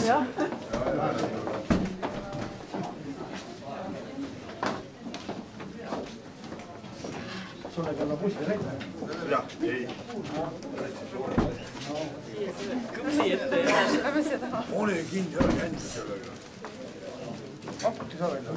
Ja. Sulle kannab bussi leida. Jah, ei. Kõmsi ette ei ole. Ole kinni, ära jända sellega. Pakuti sa välja.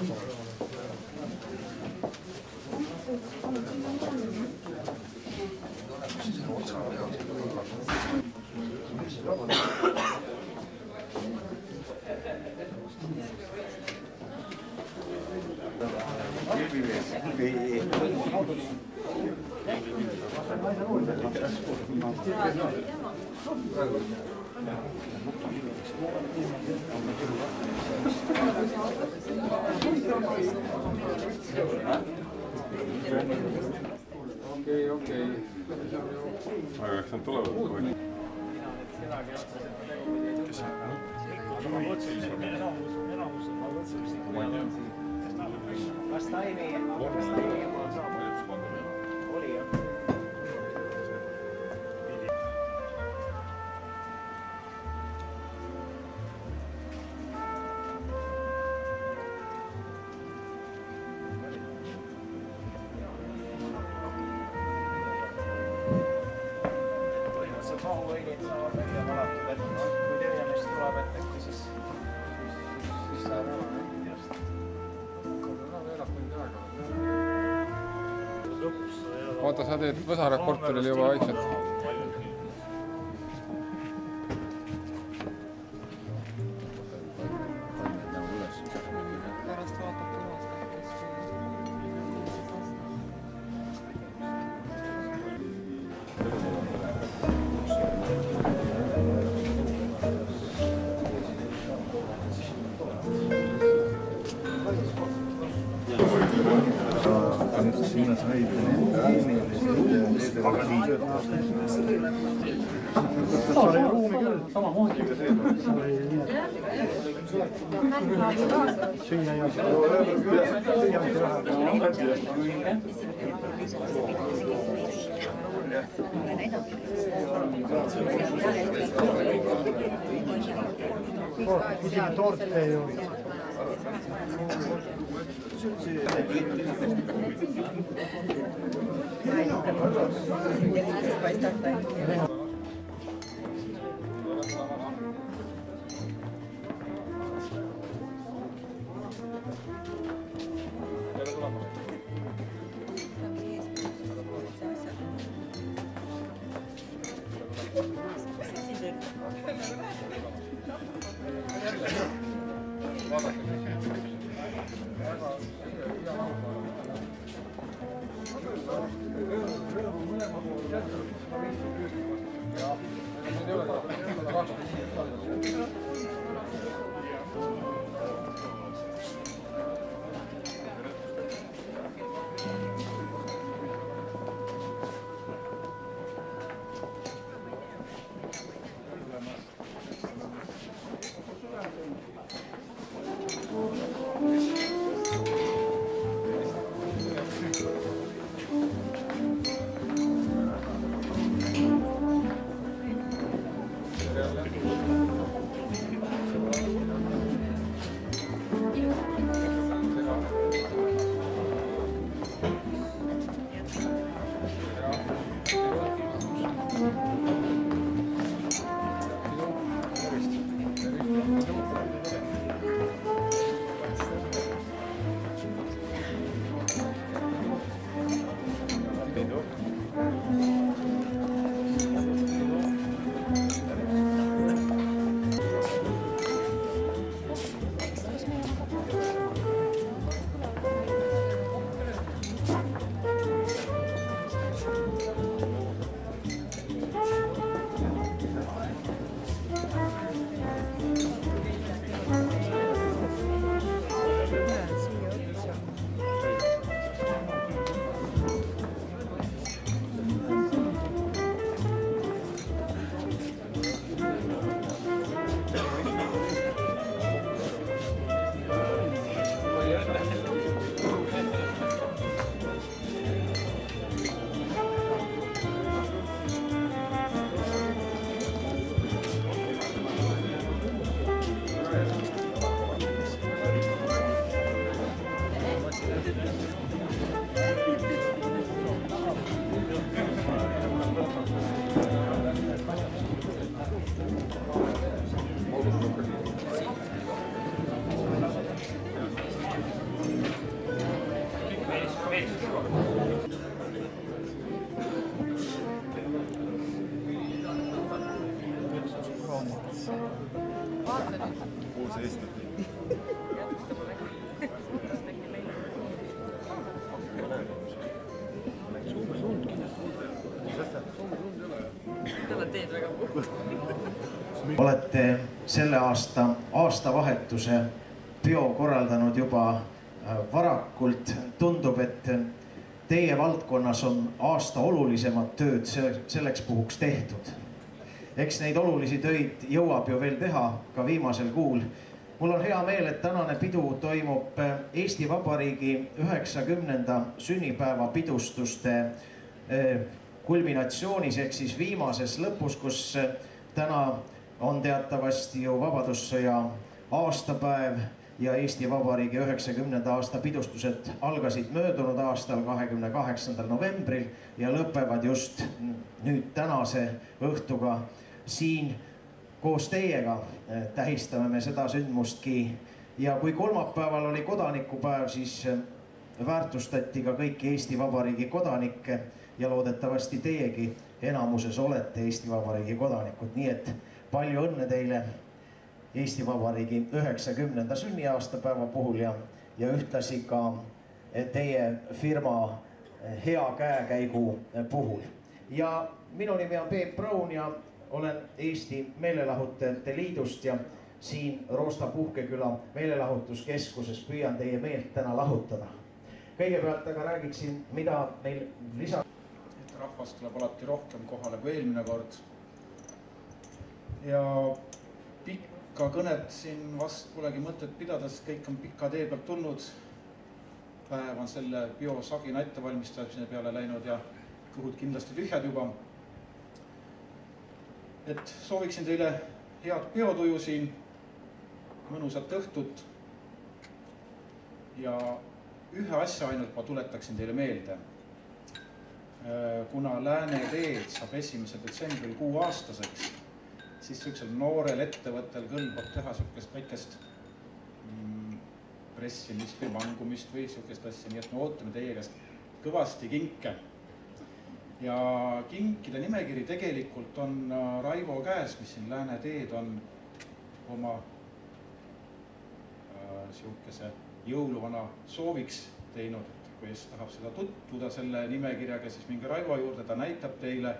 Okei. Aga eks nad tulevad või? Kes Kas ta ei meie? Oli jah. Mahuõilid saavad välja valatud, et kui tööjämest tuleb, et äkki siis läheb ära kindlasti. Oota, sa teed Võsa reporteril juba vaikselt. Sinna said ruumi küll, samamoodi. Süüa ja isegi torte ei olnud. Uus Eesti. Olete selle aasta aastavahetuse peo korraldanud juba varakult. Tundub, et teie valdkonnas on aasta olulisemad tööd selleks puhuks tehtud. Eks neid olulisi töid jõuab ju veel teha ka viimasel kuul. Mul on hea meel, et tänane pidu toimub Eesti Vabariigi 90. sünnipäeva pidustuste kulminatsioonis ehk siis viimases lõpus, kus täna on teatavasti ju Vabadussõja aastapäev ja Eesti Vabariigi 90. aasta pidustused algasid möödunud aastal 28. novembril ja lõpevad just nüüd tänase õhtuga. Siin koos teiega tähistame me seda sündmustki ja kui kolmapäeval oli kodanikupäev, siis väärtustati ka kõiki Eesti Vabariigi kodanikke ja loodetavasti teiegi enamuses olete Eesti Vabariigi kodanikud, nii et palju õnne teile Eesti Vabariigi 90. sünniaastapäeva puhul ja ühtlasi ka teie firma hea käekäigu puhul. Ja minu nimi on Peep Braun ja olen Eesti Meelelahutajate Liidust ja siin Roosta Puhkeküla meelelahutuskeskuses püüan teie meelt täna lahutada. Kõigepealt aga räägiksin, mida meil lisa... Rahvast tuleb alati rohkem kohale kui eelmine kord. Ja pikka kõnet siin vast polegi mõtet pidades, kõik on pika tee pealt tulnud. Päev on selle biosagina ettevalmistamise peale läinud ja kõhud kindlasti tühjad juba. Et sooviksin teile head peotuju siin, mõnusat õhtut ja ühe asja ainult ma tuletaksin teile meelde. Kuna Lääne Teed saab 1. detsembril 6 aastaseks, siis süüksel noorel ettevõttel kõlbab teha sükest väikest pressimist või mangumist või sükest asja, nii et me ootame teie käest kõvasti kinke. Ja kinkide nimekiri tegelikult on Raivo käes, mis siin Lääne Teed on oma siukese jõuluvana sooviks teinud. Kui tahab seda tutvuda selle nimekirjaga, siis minge Raivo juurde, ta näitab teile.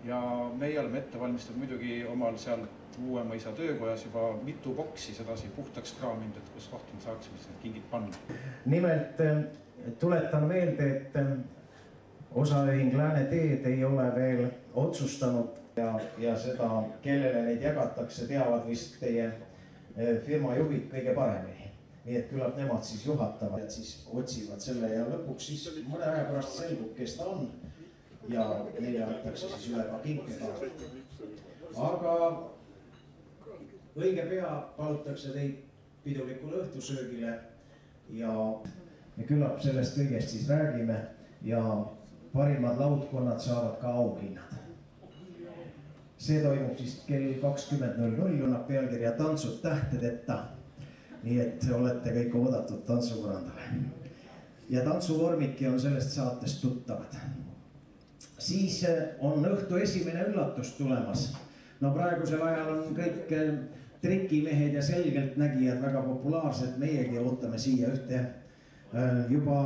Ja meie oleme ette valmistatud muidugi omal seal Uuemõisa töökojas juba mitu boksi sedasi puhtaks kraaminud, et kus kohta me saaksime need kingid panna. Nimelt tuletan meelde, et osaühing Lääne Teed ei ole veel otsustanud ja seda, kellele neid jagatakse, teavad vist teie firma juhid kõige paremini. Nii et küllap nemad siis juhatavad, et siis otsivad selle ja lõpuks siis mõne aja pärast selgub, kes ta on ja neile antakse siis üle ka kinkega. Aga õige pea palutakse teid pidulikule õhtusöögile ja küllap sellest kõigest siis räägime ja parimad laudkonnad saavad ka auhinnad. See toimub siis kell 20.00, annab pealkirja Tantsud tähtedeta. Nii et olete kõik oodatud tantsupõrandale. Ja tantsuvormidki on sellest saatest tuttavad. Siis on õhtu esimene üllatus tulemas. No praegusel ajal on kõik trikimehed ja selgeltnägijad väga populaarsed. Meiegi ootame siia ühte juba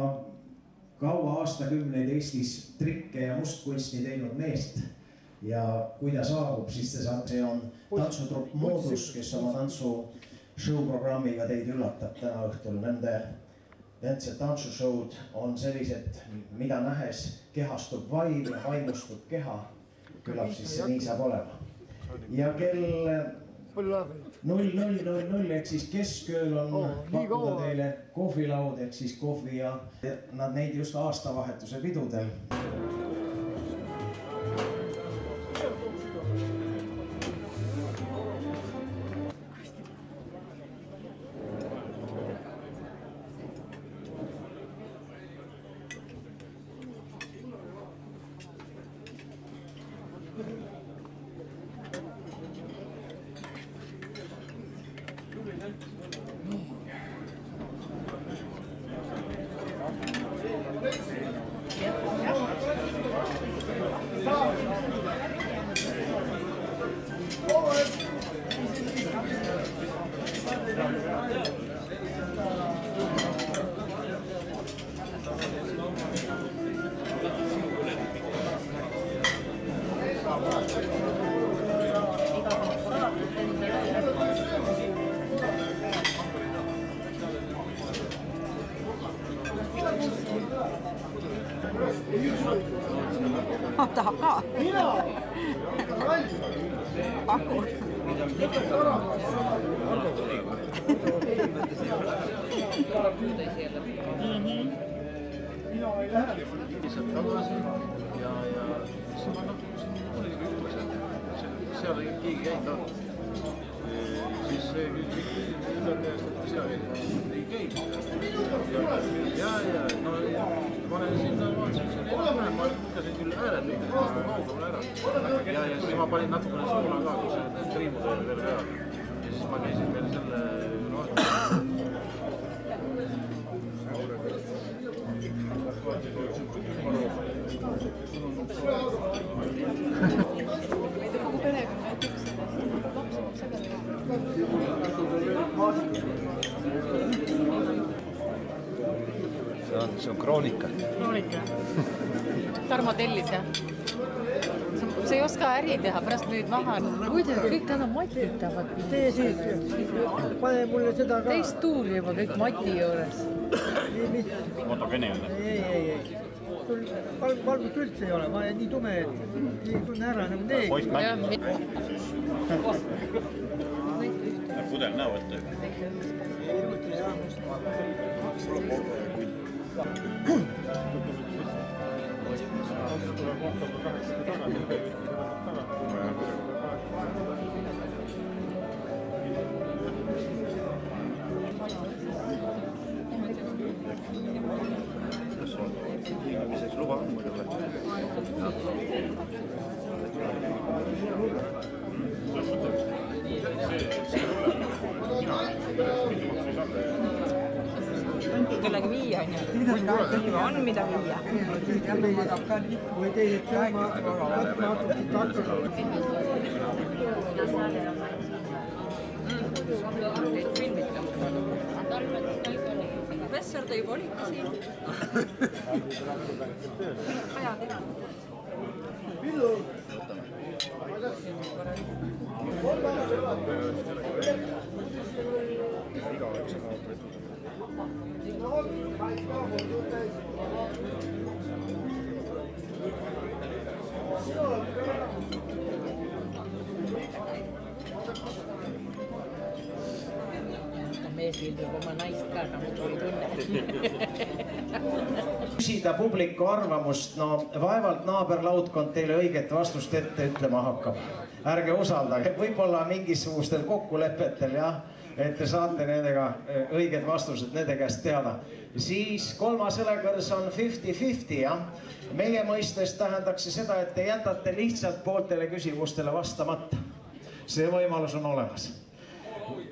kaua aastakümneid Eestis trikke ja mustkunsti teinud meest. Ja kui ta saabub, siis te saate, see on tantsutrupp Moodus, kes oma tantsu show-programmiga teid üllatab täna õhtul. Nende tantsushowd on sellised, mida nähes kehastub vaim ja vaimustub keha. Küllap siis see nii saab olema. Ja kell 00.00 ehk siis keskööl on pakkuda teile kohvilaud ehk siis kohvi ja nad neid just aastavahetuse pidudel. Tahab ka? Paku. Mina ei lähe. Lihtsalt tagasi ja siis ma siin oligi ütlesin, seal keegi käinud on. Siis üle käest, et seal ei käinud. Ja, no ma olen sinna vaatasin, ma lükkasin küll äärel, kaugel ära. Ja siis ma panin natukene suuna ka, kus need triimud olid veel peal. Ja siis ma käisin veel selle Kogu perekonna ütleks sellest, lapsi sageli. See on kroonika. Kroonika. Tarmo tellis, jah? Sa ei oska äri teha, pärast müüd maha. Muide, kõik täna matitavad. Tee siis, pane mulle seda ka. Teist tuuri juba kõik mati juures. Fotogene juurde. Ei. Sul valgust üldse ei ole, ma olen nii tume, et ei tunne ära nagu neegi. Poiss mängib. Pudel näo ette. Miseks luba on muidugi. Kellega viia on ju. On mida viia. Või teised sööma, võtma hakkasid hakkama. Professor, ta juba oligi siin. Aja teha. Mees viildub oma naist ka, aga muidu ei tunne. Küsida publiku arvamust, no vaevalt naaberlaudkond teile õiget vastust ette ütlema hakkab. Ärge usaldage, võib-olla mingisugustel kokkulepetel, jah, et te saate nendega õiged vastused nende käest teada. Siis kolmas õlekõrs on 50-50, jah. Meie mõistes tähendaks see seda, et te jätate lihtsalt pooltele küsimustele vastamata. See võimalus on olemas.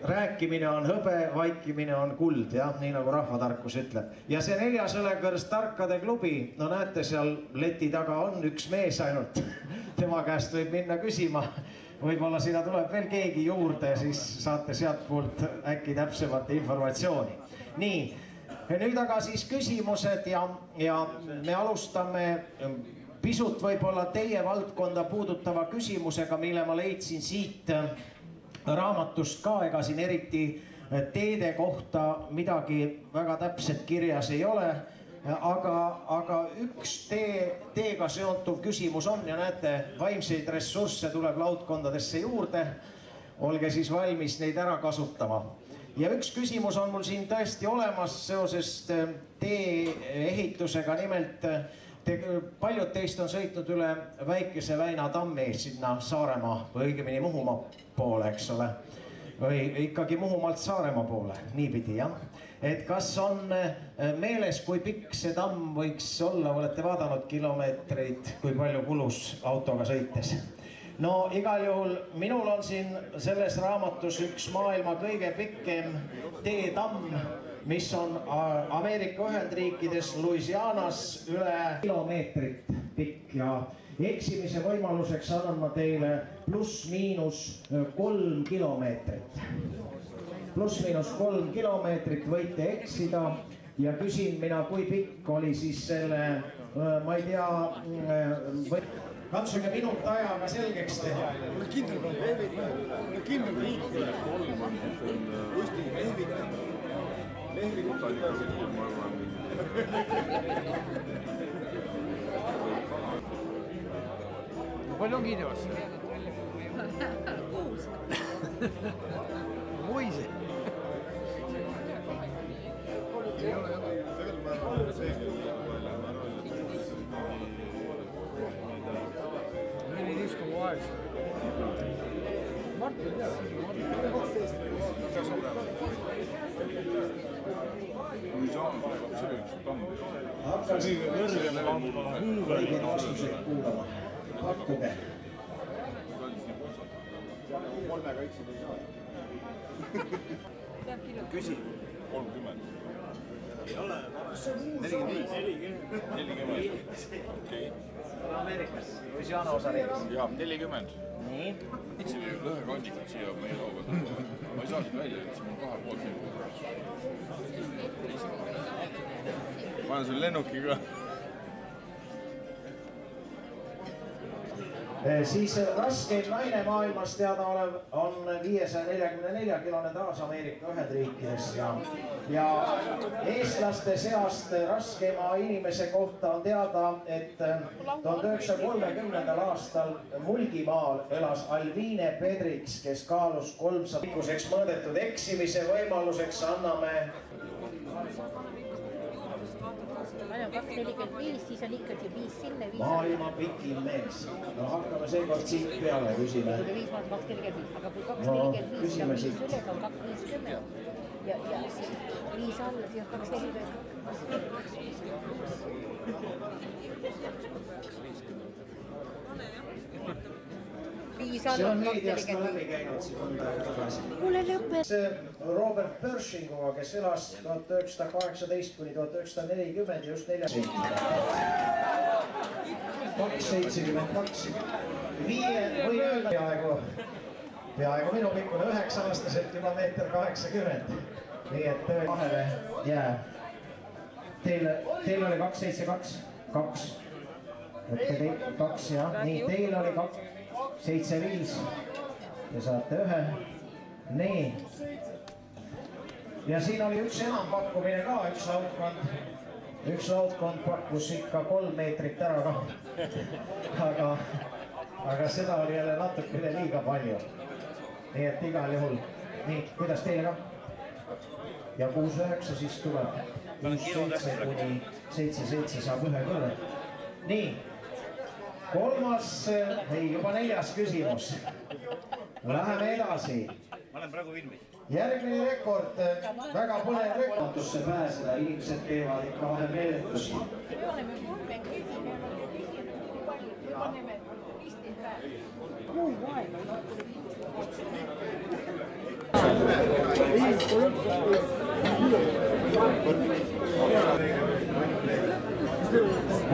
Rääkimine on hõbe, vaikimine on kuld, jah, nii nagu rahvatarkus ütleb. Ja see neljas õlekõrs tarkade klubi, no näete, seal leti taga on üks mees ainult. Tema käest võib minna küsima. Võib-olla sinna tuleb veel keegi juurde, siis saate sealt poolt äkki täpsemat informatsiooni. Nii, nüüd aga siis küsimused ja me alustame pisut võib-olla teie valdkonda puudutava küsimusega, mille ma leidsin siit raamatust ka, ega siin eriti teede kohta midagi väga täpselt kirjas ei ole, aga üks teega seonduv küsimus on ja näete, vaimseid ressursse tuleb laudkondadesse juurde. Olge siis valmis neid ära kasutama. Ja üks küsimus on mul siin tõesti olemas seoses tee ehitusega, nimelt paljud teist on sõitnud üle Väikese Väina tammi sinna Saaremaa või õigemini Muhumaa poole, eks ole, või ikkagi Muhumaalt Saaremaa poole, niipidi, jah. Et kas on meeles, kui pikk see tamm võiks olla, olete vaadanud kilomeetreid, kui palju kulus autoga sõites? No igal juhul minul on siin selles raamatus üks maailma kõige pikem teetamm, mis on Ameerika Ühendriikides Louisianas üle kilomeetrit pikk ja eksimise võimaluseks annan ma teile +-3 kilomeetrit. +-3 kilomeetrit võite eksida ja küsin mina, kui pikk oli siis selle ma ei tea, katsuge minut ajaga selgeks teha. Palju on kiidevas? 6. Moise. Ei ole jah. Martin jah. Hakkas õigeid vastuseid kuulama. Pakkuge. Küsi. 30. Ei ole. 45. 40. Okei. Amerikas, Louisiana osariigis. Jaa, 40. Nii. Itse oli ühe kandikud siia meie lauga. Ma ei saa siit välja, et see on 2 poolt nii. Ma olen selle lennuki ka. Siis raskeim naine maailmas teadaolev on 544-kilone taas Ameerika Ühendriikides ja eestlaste seast raskeima inimese kohta on teada, et 1930. aastal Mulgimaal elas Alvine Pedriks, kes kaalus 300 pikkuseks mõõdetud eksimise võimaluseks anname. Olen 245, siis on ikkagi 5 sinna, 5 maailma pikim mees. No hakkame seekord siit peale küsime. 5 on 245, aga kui 245 ja 5 üles on 250 ja 5 alla, siis on 240. See on meediast ka läbi käinud siin mõnda aega tagasi. Kuule lõpet! Robert Pershinguga, kes elas 1918 kuni 1940 just 4 272. Võin öelda peaaegu minu pikkune 9-aastaselt juba 1,80 m. Nii et vahele jääb. Teil oli 272. 2. Võtke 2 jah. Nii, teil oli 275. Te saate 1. Nii. Ja siin oli üks enampakkumine ka, üks lautkond pakkus ikka 3 meetrit ära ka. Aga seda oli jälle natukene liiga palju. Nii et igal juhul. Nii, kuidas teile ka? Ja 6-9 siis tuleb 6-7 kuni 7-7 saab 1 kõrve. Nii. Juba 4. küsimus. Läheme edasi. Ma olen praegu filmis. Järgmine rekord, väga põnev rekordusse pääseda, inimesed teevad ikka vahe meeletusi. Me oleme 3 küsinud, me oleme küsinud, kui palju, me paneme 15 päeva. Kuu aega.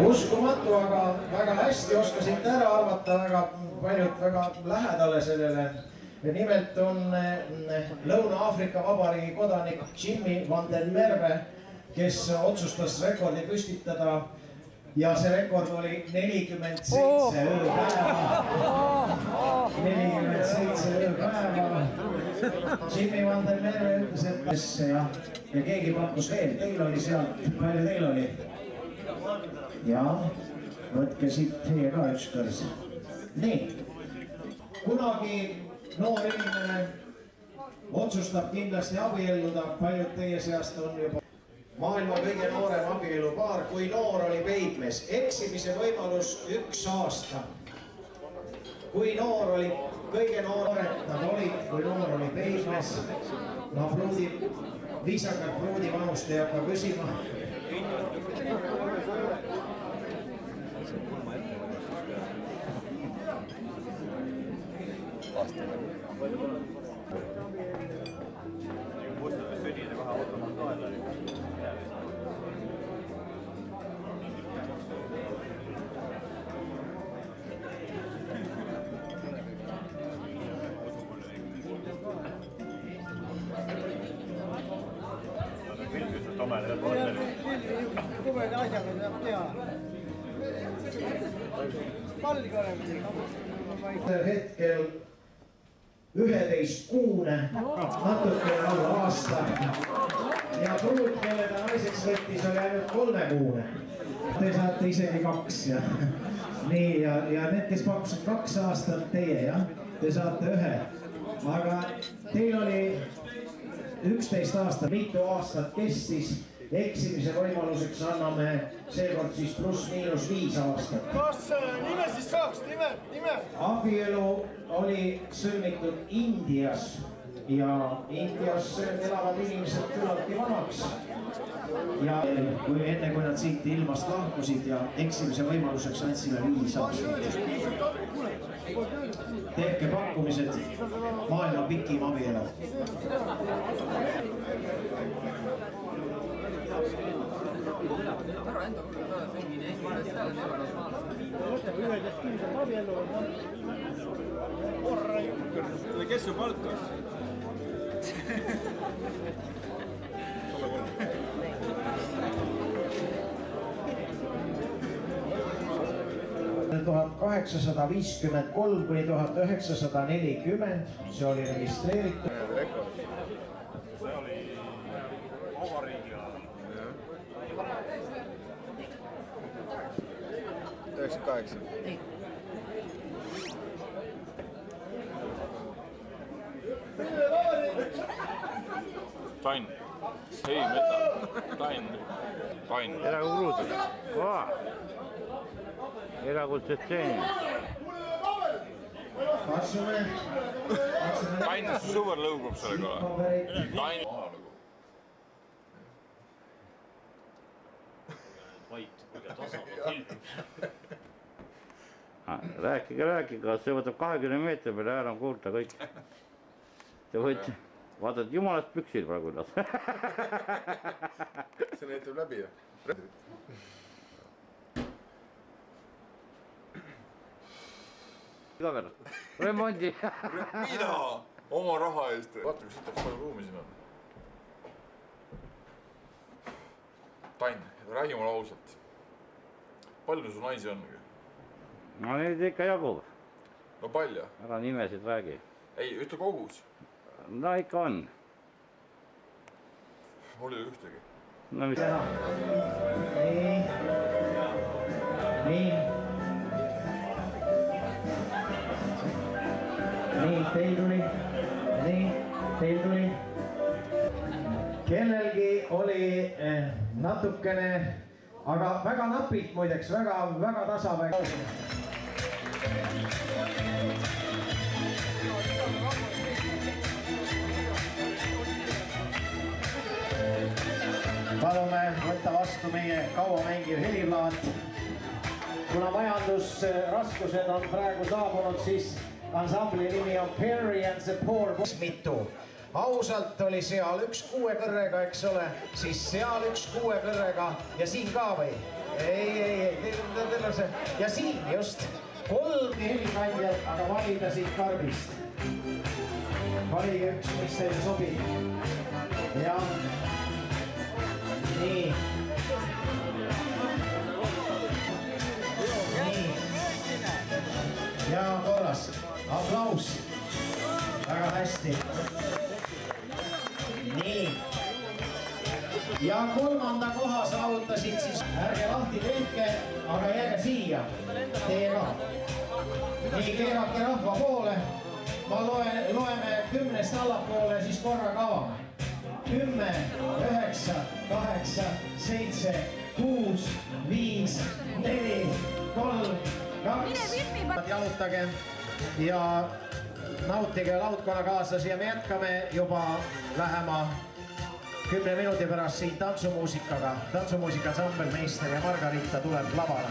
Uskumatu, aga väga hästi oskasite ära arvata, väga paljud väga lähedale sellele. Nimelt on Lõuna-Aafrika Vabariigi kodanik Jimmy van den Merwe, kes otsustas rekordi püstitada ja see rekord oli 47 ööpäeva. 47 ööpäeva. Jimmy van den Merwe ütles, et ja keegi pakkus veel, teil oli sealt, palju teil oli? Ja, võtke siit teie ka ükskõrs. Nii, kunagi noor inimene otsustab kindlasti abielluda, paljud teie seast on juba maailma kõige noorem abielupaar, kui noor oli peigmees. Eksimise võimalus 1 aasta. Kui noor oli, kõige noorem nad olid, kui noor oli peigmees. Ma viisakalt pruudi vanust ei hakka küsima. Kumele asjaga saab teha. hetkel 11-kuune, natuke alla aasta ja pruut, kelle ta naiseks võttis, oli ainult 3-kuune. Te saate isegi 2 ja nii ja need, kes pakkusid 2 aastat, teie jah, te saate 1. Aga teil oli 11 aastat, mitu aastat kestis. Eksimise võimaluseks anname seekord siis pluss-miinus 5 aastat. Kas nime siis saaks? Nime? Abielu oli sõlmitud Indias ja Indias elavad inimesed küllaltki vanaks. Ja enne kui nad siit ilmast lahkusid ja eksimise võimaluseks andsime 5 aastat. Tehke pakkumised, maailma pikim abielu. Kes su palkas? Aastal 1853 kuni 1940, see oli registreeritud. See oli vabariigi ajal. 98. Tain. Hei, metal. Tain. Erakordselt. Erakordselt see. Katsume. Tain, su sõber lõugub sellega või? Tain. Vait, kuige tasapilk. Rääkige, see võtab 20 meetri peale, ära on kuulda kõik. Te võite, vaatad jumalast püksil praegu üles. See näitab läbi, jah? Iga verre, remondi. Mida? Oma raha eest. Vaata, kui sitaks palju ruumi siin on. Tain, räägi mulle ausalt. Palju su naisi on? No neid ikka jagub. No palju? Ära nimesid räägi. Ei, ütle kogus. No ikka on. Mul ei ole ühtegi. No mis? Nii, teil tuli. Kellelgi oli natukene, aga väga napilt muideks, väga tasaväge. Palume võtta vastu meie kaua mängiv heliplaat. Kuna majandusraskused on praegu saabunud, siis ansambli nimi on Perry and the Poor. Mitu. Ausalt oli seal 1 6 kõrrega, eks ole, siis seal 1 6 kõrrega ja siin ka või? Ei, ja siin just 3 helikandjat, aga valida siit karbist. Valige üks, mis teile sobib. Ja nii. Ja korras. Aplaus. Väga hästi. Nii. Ja 3. koha saavutasid siis, ärge lahti tehke, aga jääge siia. Teie ka. Nii, keerake rahva poole. Ma loeme 10-st allapoole, siis korraga avame. 10, 9, 8, 7, 6, 5, 4, 3, 2. Jalutage ja nautige laudkonnakaaslasi ja me jätkame juba lähema 10 minuti pärast siin tantsumuusikaga. Tantsumuusika ansambelmeister ja Margarita tuleb lavale.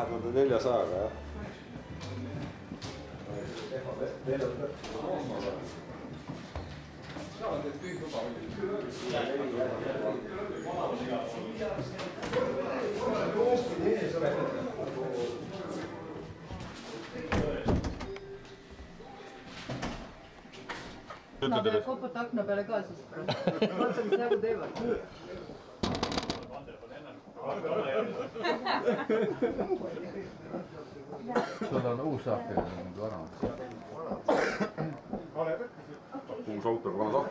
2400-ga, jah. Seal on teid kõik juba Ma pean kopata akna peale ka siis praegu. Vaata, mis nägu teevad. sul on uus saak ja mingi vana. Uus auto, vana saak.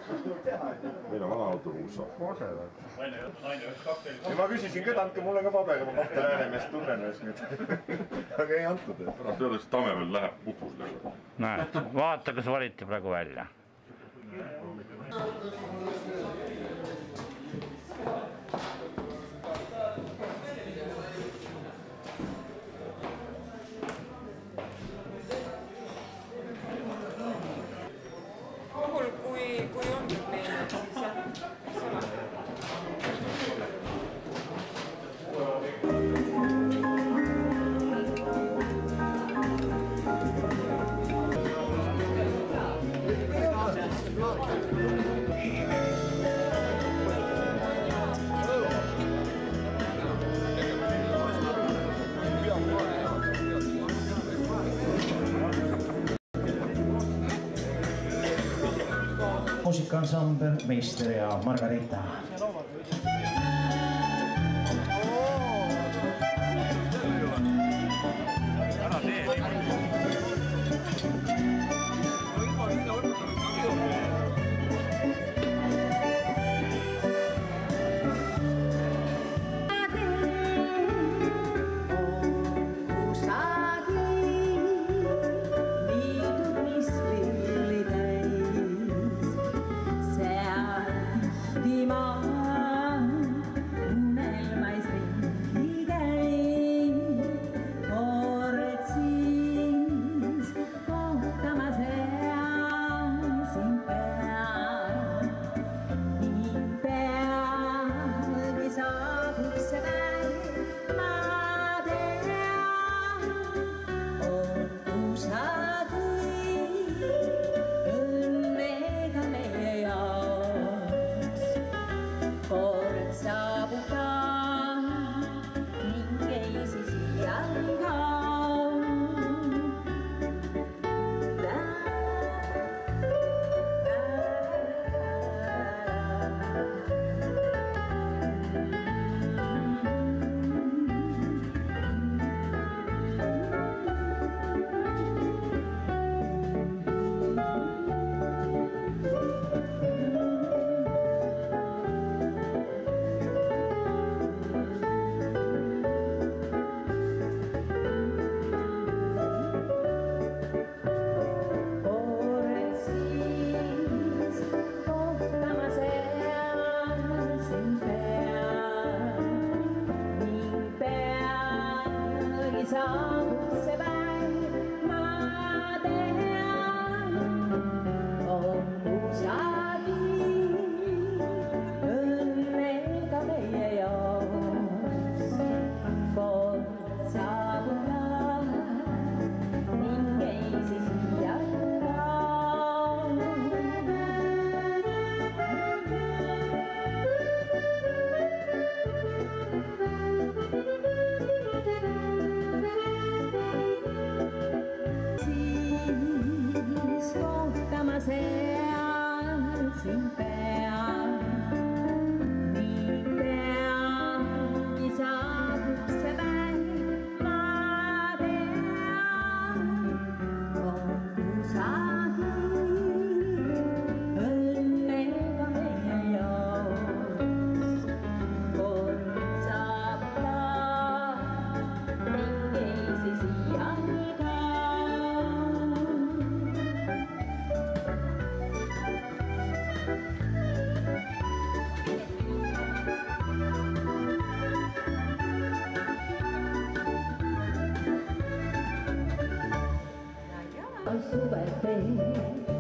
Meil on vana auto, uus saak. Ma küsisin ka, andke mulle ka pabega, ma kahte Läänemeest tunnen ühes nüüd. Aga ei antud. Pärast öeldakse, et Tamme veel läheb puhkusele. Näed, vaata, kas valiti praegu välja. Puhul, kui on probleeme, siis jah, Muusikaansambel Meister ja Margarita.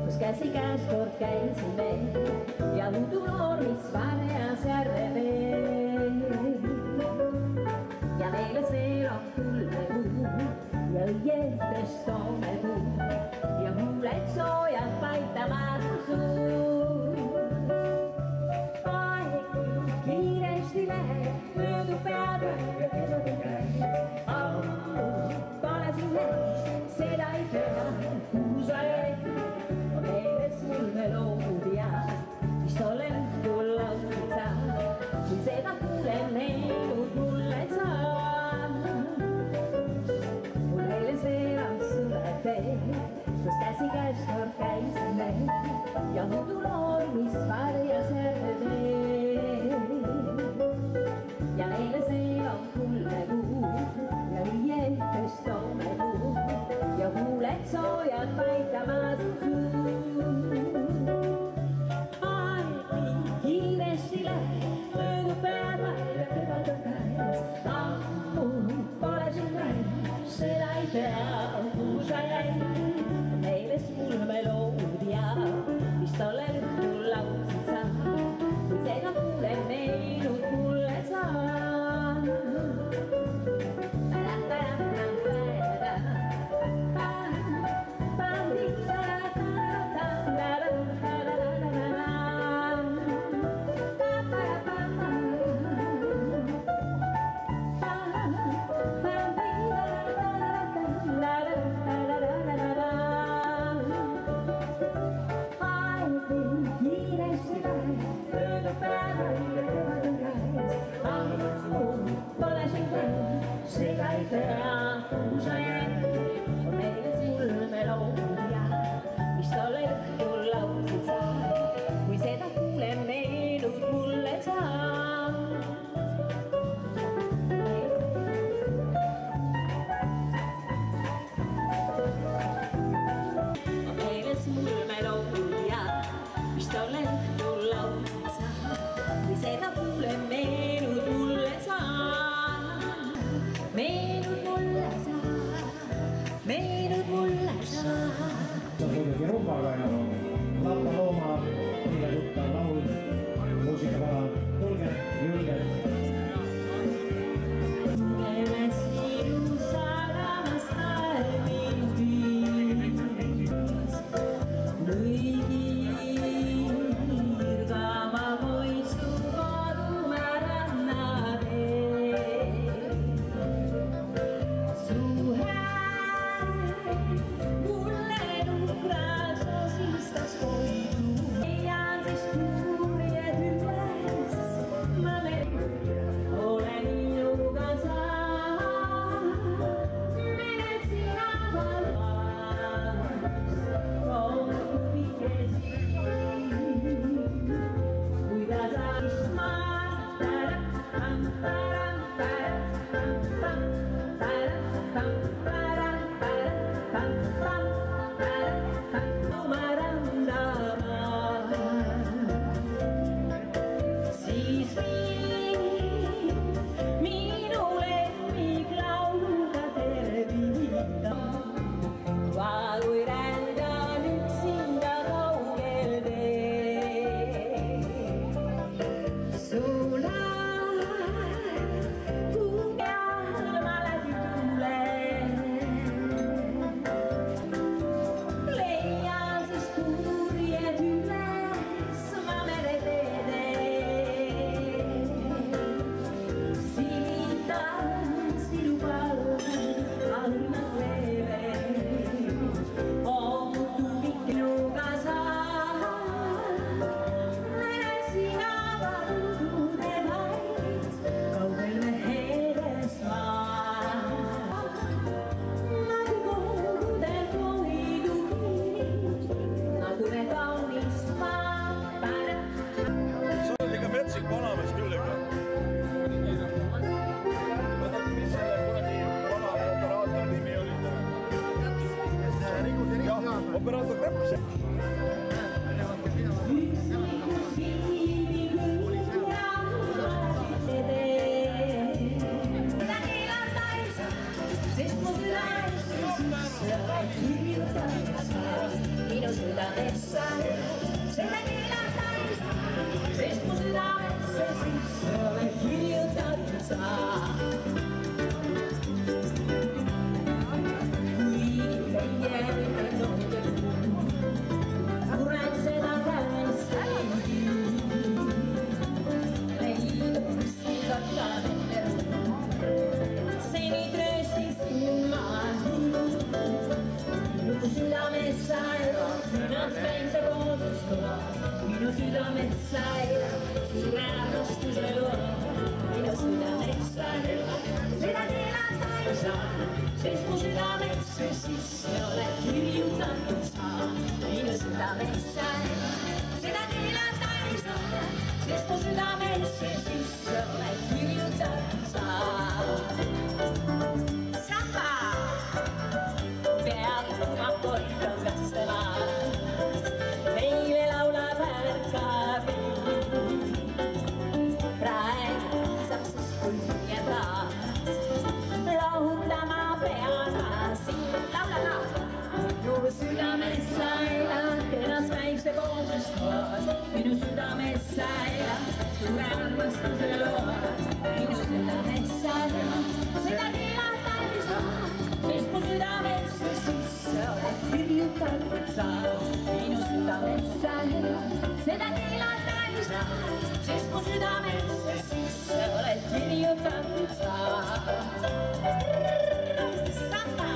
kus käsikäes kord käisime ja udulooris vareas järve veel. Ja meeles veel on kulme kuhu sa jääd, on meile sulmelooja, mis tol õhtul laulsid sa, kui seda kuulen, meenud mulle sa. Meile sulmelooja, mis tol õhtul laulsid sa, kui seda kuulen, meenud mulle sa. Meenud mulle sa, meenud mulle sa. See on muidugi rumbaga ja Lappa looma meile tuttav laul, muusikapala, tulge julgelt. Tuleme sinu sadamast talvis viis, lõigirgama poistu kadume rannateel. Su hääl mulle nukras osistas koidu, leian sest tuurijad üles, ma olen minuga sa, menet sina valvas, kohtu pikesi, kuidas aisma, taram, taram, taram, taram, taram, taram, taram, taram, taram, siis minu lemmiklauluga tervita. Vaan kui rändan üksinda kaugel teel. Sulla kuulealma läbi tuulen. Leian siis purjed üles ma mereteedel. Silitan sinu palvel armad leevel. Ootu minuga sa, menet sina valudude mais, kaugel mehedes maa. Nagu koogudel koidu kiinid, nagu me kaunis maa. Sa oled ikka metsik vanamees küll ikka. Mis selle kuradi vana operaatori nimi oli? Jah, operaator Peps. Sest mu südamesse sisse oled kirjutanud sa, minu südamesse, seda keelatais. Sest mu südamesse sisse oled kirjutanud sa. Kuigi meie nüüd on kurat seda käest ei leidus katta nende seni trööstis ma. Minu südamesse elab, ennast päinse koodustavad. Minu südamesse elab, suure armastuse lood. Minu südamesse elab, seda keelata ei saa, sest mu südamesse sisse oled kirjutatud sa. Minu südamesse elab, seda keelata ei saa, sest mu südamesse sisse oled kirjutatud sa. Samba! Pead ma korda kastema, meile laulab ärkabi. Praegu saksas kulje taas, lahutama pean ma sind. Laula! Minu südamesse elab, ennast väikse koodustavad. Minu südamesse elab, suure armastuse lood. Minu südamesse elab, seda keelata ei saa, sest mu südamesse sisse oled kirjutatud sa. Minu südamesse elab, seda keelata ei saa, sest mu südamesse sisse oled kirjutatud sa. Samba!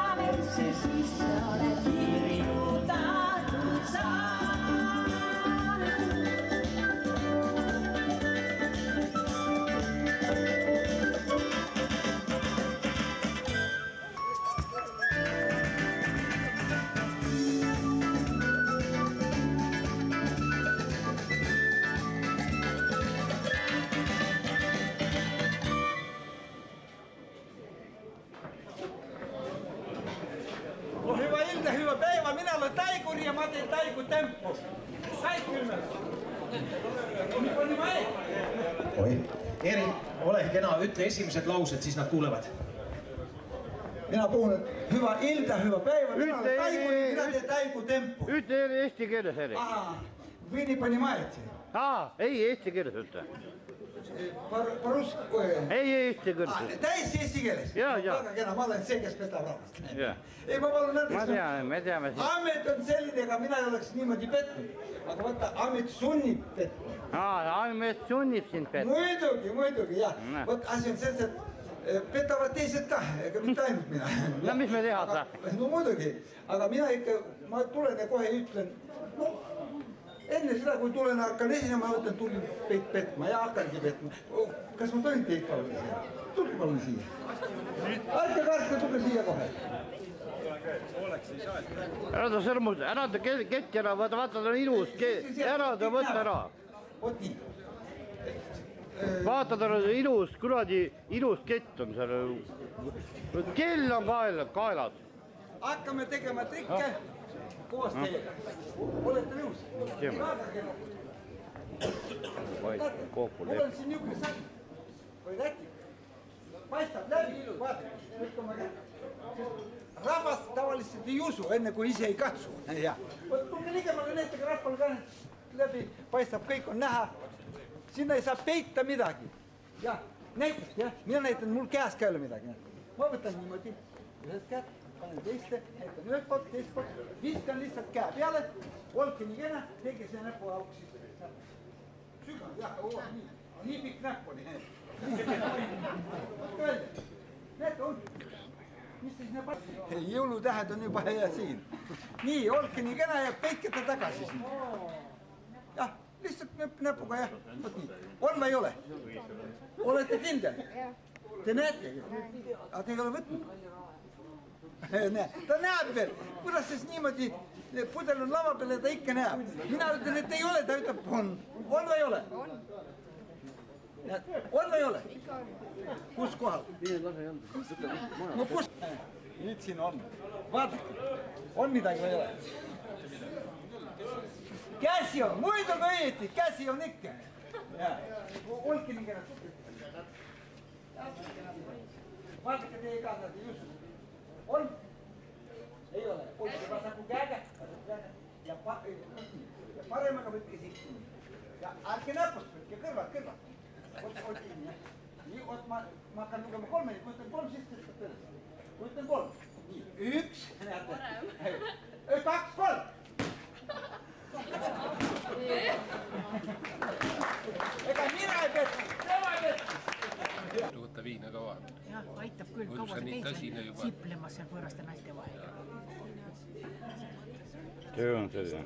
südamesse, siis sa oled kirjutatud saanud. Hyvää iltaa, hyvää päivää. Minä olen taikuri ja mä teen taikutemppu. Kaikkymmen. Oi. Eri, ole kena, ütle esimesed laused, siis nad kuulevad. Minä puhun, että hyvää iltaa, hyvää päivää. Minä olen taikuri, minä teen taikutemppu. Ütle eesti keeles eri. Вы не понимаете? Ei eesti keeles ütle. По-русски. Ei eesti keeles. Täiesti eesti keeles? Jaa. Väga kena, ma olen see, kes petab rahvast. Jah. Ei, ma palun näiteks. Me teame siis. Amet on selline, ega mina ei oleks niimoodi petnud. Aga vaata, amet sunnib petnud. Amet sunnib sind petnud. Muidugi, jah. Vot asi on selles, et petavad teised ka, ega mitte ainult mina. No mis me teha saab? No muidugi, aga mina ikka, ma tulen ja kohe ütlen, no enne seda, kui tulen hakkan esinema, ma ütlen, tulin petma ja hakkangi petma. Kas ma tohin teid palun siia? Tulge palun siia. Ärge kartke, tulge siia kohe. Ära ta sõrmus, ära ta ketti ära, vaata ta on ilus, ära ta võtta ära. Vot nii. Vaata ta on ilus, kuradi ilus kett on seal. Kell on kaelas. Hakkame tegema trikke koos teiega. Olete nõus? Mul on siin niisugune sakk või rätik. Paistab läbi, vaadake, lükkame kätte. Rahvas tavaliselt ei usu, enne kui ise ei katsu. Tulge ligemale näitega rahvale ka läbi, paistab, kõik on näha. Sinna ei saa peita midagi. Ja, näiteks, jah, mina näitan, mul käes ka ei ole midagi. Ma võtan niimoodi, ühest kätt, panen teiste, näitan ühelt poolt, teist poolt, viskan lihtsalt käe peale, olge nii kena, tege see näpu auk sisse. Sügav, jah, nii pikk näpp oli. Näete, on. Mis siis näeb? Jõulutähed on juba hea siin. Nii, olge nii kena ja peitke ta tagasi siin. Jah, lihtsalt näpuga, jah. On või ei ole? Olete kindel? Te näete? Aga te ei ole võtnud? Ta näeb veel. Kuidas siis niimoodi pudel on lava peal ja ta ikka näeb? Mina ütlen, et ei ole, ta ütleb, on. On või ei ole? On või ei ole? Kus kohal? No kus? Nüüd siin on. Vaadake, on midagi või ei ole? Käsi on, muidugi õieti, käsi on ikka. Olge nii kena. Vaadake teie ka, nad ei usu. On? Ei ole. Olge vasaku käega. Ja paremaga võtke siit. Ja ärge näpust võtke, kõrvad. Nii, ma hakkan lugema kolmeni, kui ütlen kolm, siis tõstab tõesti. Kui ütlen kolm. Nii, üks, näete. 2, 3. Ega mina ei petnud, tema ei petnud. Võtta viina ka vahepeal. Jah, aitab küll, kaua sa käid siplemas seal võõraste naiste vahel. Töö on selline.